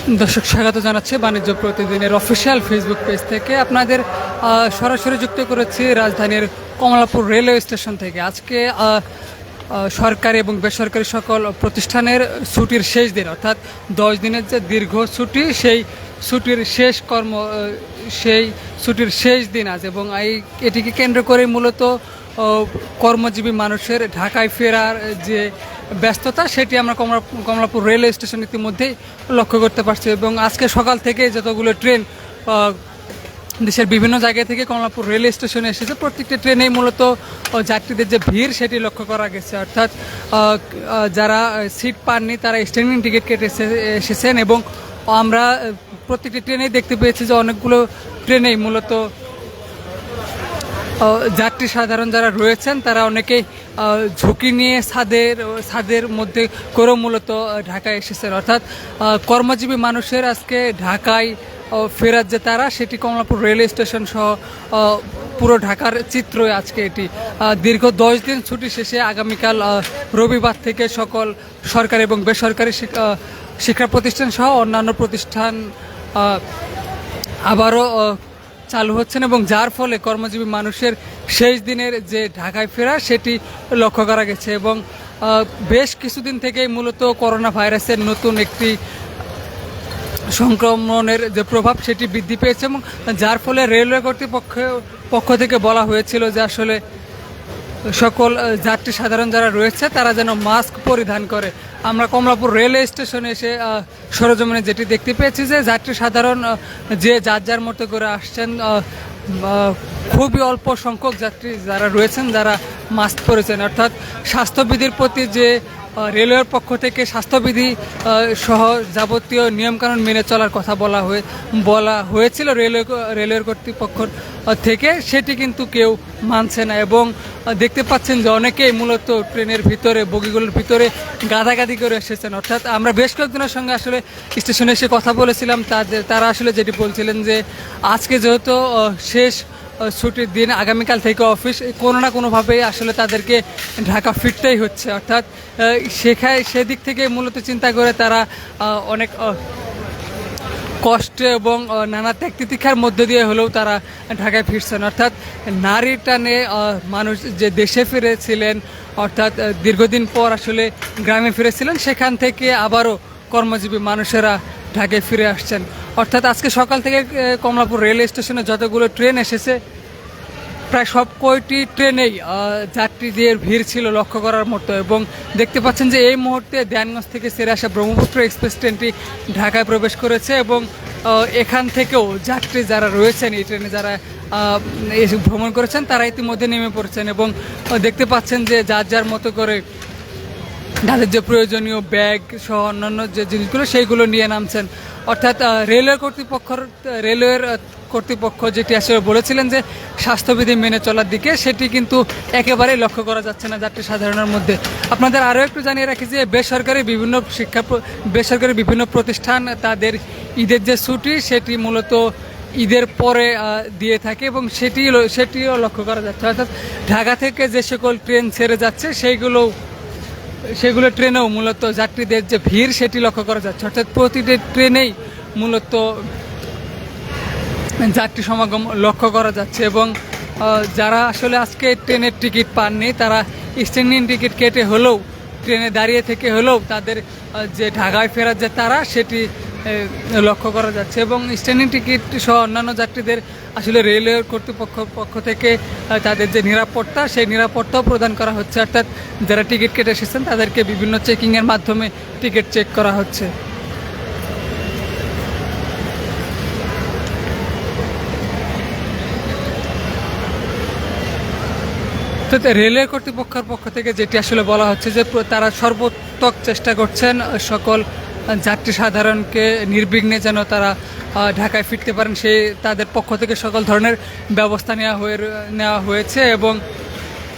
দর্শক স্বাগত জানাচ্ছি বাণিজ্য প্রতিদিনের অফিসিয়াল ফেসবুক পেজ থেকে। আপনাদের সরাসরি যুক্ত করেছি রাজধানীর কমলাপুর রেলওয়ে স্টেশন থেকে। আজকে সরকারি এবং বেসরকারি সকল প্রতিষ্ঠানের ছুটির শেষ দিন, অর্থাৎ 10 দিনের যে দীর্ঘ ছুটি, সেই ছুটির শেষ দিন আজ। এবং এটিকে কেন্দ্র করে মূলত কর্মজীবী মানুষের ঢাকায় ফেরার যে ব্যস্ততা, সেটি আমরা কমলাপুর রেলওয়ে স্টেশন ইতিমধ্যেই লক্ষ্য করতে পারছি। এবং আজকে সকাল থেকে যতগুলো ট্রেন দেশের বিভিন্ন জায়গা থেকে কমলাপুর রেলওয়ে স্টেশনে এসেছে, প্রত্যেকটি ট্রেনেই মূলত যাত্রীদের যে ভিড় সেটি লক্ষ্য করা গেছে। অর্থাৎ যারা সিট পাননি তারা স্ট্যান্ডিং টিকিট কেটে এসেছেন। এবং আমরা প্রত্যেকটি ট্রেনেই দেখতে পেয়েছি যে অনেকগুলো ট্রেনেই মূলত যাত্রী সাধারণ যারা রয়েছেন তারা অনেকেই ঝুঁকি নিয়ে ছাদের মধ্যে করেও মূলত ঢাকায় এসেছেন। অর্থাৎ কর্মজীবী মানুষের আজকে ঢাকায় ফেরার যে তারা, সেটি কমলাপুর রেলওয়ে স্টেশন সহ পুরো ঢাকার চিত্র আজকে এটি। দীর্ঘ 10 দিন ছুটি শেষে আগামীকাল রবিবার থেকে সকল সরকারি এবং বেসরকারি শিক্ষা প্রতিষ্ঠান সহ অন্যান্য প্রতিষ্ঠান আবারও চালু হচ্ছেন, এবং যার ফলে কর্মজীবী মানুষের শেষ দিনের যে ঢাকায় ফেরা সেটি লক্ষ্য করা গেছে। এবং বেশ কিছুদিন থেকেই মূলত করোনা ভাইরাসের নতুন একটি সংক্রমণের যে প্রভাব সেটি বৃদ্ধি পেয়েছে, এবং যার ফলে রেলওয়ে কর্তৃপক্ষ থেকে বলা হয়েছিল যে আসলে সকল যাত্রী সাধারণ যারা রয়েছে তারা যেন মাস্ক পরিধান করে। আমরা কমলাপুর রেলওয়ে স্টেশনে এসে সরজমিনে যেটি দেখতে পেয়েছি যে যাত্রী সাধারণ যে যার মতো করে আসছেন, খুবই অল্প সংখ্যক যাত্রী যারা রয়েছেন যারা মাস্ক পরেছেন। অর্থাৎ স্বাস্থ্যবিধির প্রতি যে রেলওয়ের পক্ষ থেকে স্বাস্থ্যবিধি সহ যাবতীয় নিয়মকানুন মেনে চলার কথা বলা হয়েছিল রেলওয়ের কর্তৃপক্ষ থেকে, সেটি কিন্তু কেউ মানছে না। এবং দেখতে পাচ্ছেন যে অনেকেই মূলত ট্রেনের ভিতরে, বগিগুলোর ভিতরে গাদাগাদি করে এসেছেন। অর্থাৎ আমরা বেশ কয়েকজনের সঙ্গে আসলে স্টেশনে এসে কথা বলেছিলাম, তারা আসলে যেটি বলছিলেন যে আজকে যেহেতু শেষ ছুটির দিন, আগামীকাল থেকে অফিস, কোনো না কোনোভাবেই আসলে তাদেরকে ঢাকা ফিরতেই হচ্ছে। অর্থাৎ সেদিক থেকে মূলত চিন্তা করে তারা অনেক কষ্ট এবং নানা ত্যাগ তিতিক্ষার মধ্যে দিয়ে হলেও তারা ঢাকায় ফিরছেন। অর্থাৎ নারী টানে মানুষ যে দেশে ফিরেছিলেন, অর্থাৎ দীর্ঘদিন পর আসলে গ্রামে ফিরেছিলেন, সেখান থেকে আবারও কর্মজীবী মানুষেরা ঢাকায় ফিরে আসছেন। অর্থাৎ আজকে সকাল থেকে কমলাপুর রেলওয়ে স্টেশনে যতগুলো ট্রেন এসেছে, প্রায় সব কয়টি ট্রেনেই যাত্রীদের ভিড় ছিল লক্ষ্য করার মতো। এবং দেখতে পাচ্ছেন যে এই মুহূর্তে দেয়ানগঞ্জ থেকে ছেড়ে আসা ব্রহ্মপুত্র এক্সপ্রেস ট্রেনটি ঢাকায় প্রবেশ করেছে। এবং এখান থেকেও যাত্রী যারা রয়েছেন এই ট্রেনে যারা ভ্রমণ করেছেন তারা ইতিমধ্যে নেমে পড়েছেন। এবং দেখতে পাচ্ছেন যে যার মতো করে তাদের যে প্রয়োজনীয় ব্যাগ সহ অন্যান্য যে জিনিসগুলো সেইগুলো নিয়ে নামছেন। অর্থাৎ রেলওয়ের কর্তৃপক্ষ যেটি আসলে বলেছিলেন যে স্বাস্থ্যবিধি মেনে চলার দিকে, সেটি কিন্তু একেবারেই লক্ষ্য করা যাচ্ছে না যাত্রী সাধারণের মধ্যে। আপনাদের আরও একটু জানিয়ে রাখি যে বেসরকারি বিভিন্ন প্রতিষ্ঠান তাদের ঈদের যে ছুটি সেটি মূলত ঈদের পরে দিয়ে থাকে, এবং সেটিও লক্ষ্য করা যাচ্ছে। অর্থাৎ ঢাকা থেকে যে সকল ট্রেন ছেড়ে যাচ্ছে সেগুলো ট্রেনেও মূলত যাত্রীদের যে ভিড় সেটি লক্ষ্য করা যাচ্ছে। অর্থাৎ প্রতিটি ট্রেনেই মূলত যাত্রী সমাগম লক্ষ্য করা যাচ্ছে। এবং যারা আসলে আজকে ট্রেনের টিকিট পাননি তারা স্ট্যান্ডিং টিকিট কেটে হলেও, ট্রেনে দাঁড়িয়ে থেকে হলেও তাদের যে ঢাকায় ফেরার যে তারা, সেটি লক্ষ্য করা যাচ্ছে। এবং স্ট্যান্ডিং টিকিট সহ অন্যান্য যাত্রীদের আসলে রেলওয়ের পক্ষ থেকে তাদের যে নিরাপত্তা, সেই নিরাপত্তাও প্রদান করা হচ্ছে। অর্থাৎ যারা টিকিট কেটে এসেছেন তাদেরকে বিভিন্ন চেকিংয়ের মাধ্যমে টিকিট চেক করা হচ্ছে। তো রেলওয়ে কর্তৃপক্ষের পক্ষ থেকে যেটি আসলে বলা হচ্ছে যে তারা সর্বোত্তক চেষ্টা করছেন সকল যাত্রী সাধারণকে নির্বিঘ্নে যেন তারা ঢাকায় ফিরতে পারেন, সেই তাদের পক্ষ থেকে সকল ধরনের ব্যবস্থা নেওয়া হয়েছে। এবং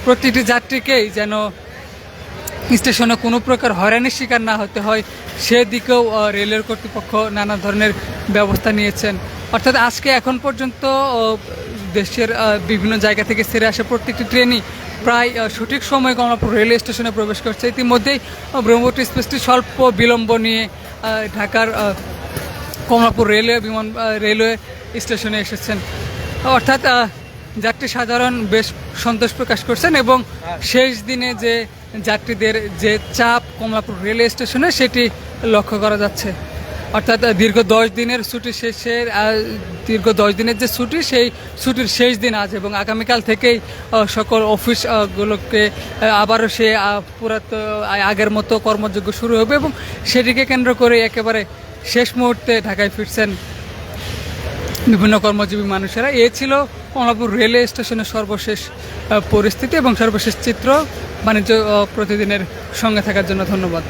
প্রতিটি যাত্রীকেই যেন স্টেশনে কোনো প্রকার হয়রানির শিকার না হতে হয়, সেদিকেও রেলওয়ের কর্তৃপক্ষ নানা ধরনের ব্যবস্থা নিয়েছেন। অর্থাৎ আজকে এখন পর্যন্ত দেশের বিভিন্ন জায়গা থেকে ছেড়ে আসে প্রত্যেকটি ট্রেনই প্রায় সঠিক সময়ে কমলাপুর রেলওয়ে স্টেশনে প্রবেশ করছে। ইতিমধ্যেই ব্রহ্মপুত্র এক্সপ্রেসটি স্বল্প বিলম্ব নিয়ে ঢাকার কমলাপুর রেলওয়ে স্টেশনে এসেছেন। অর্থাৎ যাত্রী সাধারণ বেশ সন্তোষ প্রকাশ করছেন এবং শেষ দিনে যে যাত্রীদের যে চাপ কমলাপুর রেলওয়ে স্টেশনে সেটি লক্ষ্য করা যাচ্ছে। অর্থাৎ দীর্ঘ 10 দিনের ছুটি শেষের দীর্ঘ 10 দিনের যে ছুটি, সেই ছুটির শেষ দিন আজ এবং আগামীকাল থেকেই সকল অফিসগুলোকে আবারও সে আগের মতো কর্মযোগ্য শুরু হবে এবং সেটিকে কেন্দ্র করে একেবারে শেষ মুহূর্তে ঢাকায় ফিরছেন বিভিন্ন কর্মজীবী মানুষেরা। এ ছিল কমলাপুর রেলওয়ে স্টেশনের সর্বশেষ পরিস্থিতি এবং সর্বশেষ চিত্র। বাণিজ্য প্রতিদিনের সঙ্গে থাকার জন্য ধন্যবাদ।